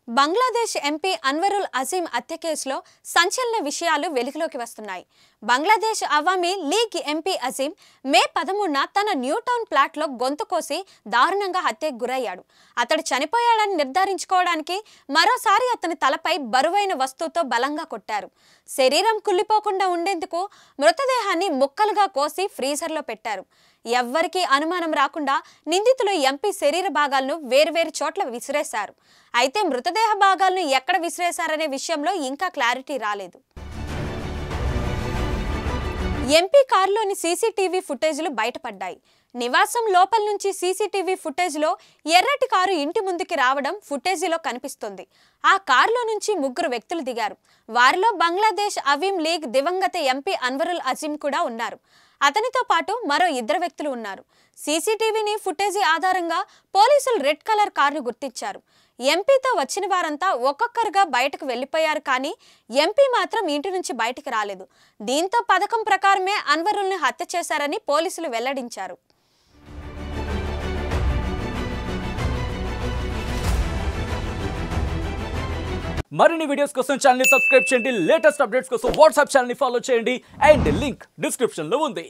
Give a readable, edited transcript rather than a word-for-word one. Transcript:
Bangladesh MP Anwarul Azeem హత్య కేసులో సంచలన విషయాలు వెలుగులోకి వస్తున్నాయి. బంగ్లాదేశ్ అవామీ లీగ్ ఎంపీ అజీం మే 13న తన న్యూటౌన్ ప్లాట్లో గొంతు కోసి దారుణంగా హత్యకు గురయ్యాడు. అతడు చనిపోయాడని నిర్ధారించుకోవడానికి మరోసారి అతని తలపై బరువైన వస్తువుతో బలంగా కొట్టారు. శరీరం కుళ్ళిపోకుండా ఉండేందుకు మృతదేహాన్ని ముక్కలుగా కోసి ఫ్రీజర్లో పెట్టారు. ఎవ్వరికీ అనుమానం రాకుండా నిందితులు ఎంపీ శరీర భాగాలను వేర్వేరు చోట్ల విసిరేశారు. అయితే మృతదేహ భాగాలను ఎక్కడ విసిరేశారనే విషయంలో ఇంకా క్లారిటీ రాలేదు. ఎంపీ కారులోని సీసీటీవీ ఫుటేజ్లు బయటపడ్డాయి. నివాసం లోపల నుంచి సీసీటీవీ ఫుటేజ్లో ఎర్రటి కారు ఇంటి ముందుకి రావడం ఫుటేజీలో కనిపిస్తుంది. ఆ కారులో నుంచి 3 వ్యక్తులు దిగారు. వారిలో బంగ్లాదేశ్ అవీం లీగ్ దివంగత ఎంపీ అన్వరుల్ అజీం కూడా ఉన్నారు. అతనితో పాటు మరో 2 వ్యక్తులు ఉన్నారు. సీసీటీవీని ఫుటేజీ ఆధారంగా పోలీసులు రెడ్ కలర్ కారును గుర్తించారు. ఎంపీతో వచ్చిన వారంతా ఒక్కొక్కరుగా బయటకు వెళ్లిపోయారు. కానీ ఎంపీ మాత్రం ఇంటి నుంచి బయటకు రాలేదు. దీంతో పథకం ప్రకారమే అన్వరుల్ని హత్య చేశారని పోలీసులు వెల్లడించారు. మరిన్ని వీడియోస్ కోసం ఛానల్ ని సబ్స్క్రైబ్ చేయండి. లేటెస్ట్ అప్డేట్స్ కోసం వాట్సాప్ ఛానల్ ని ఫాలో చేయండి. అండ్ లింక్ డిస్క్రిప్షన్ లో ఉంది.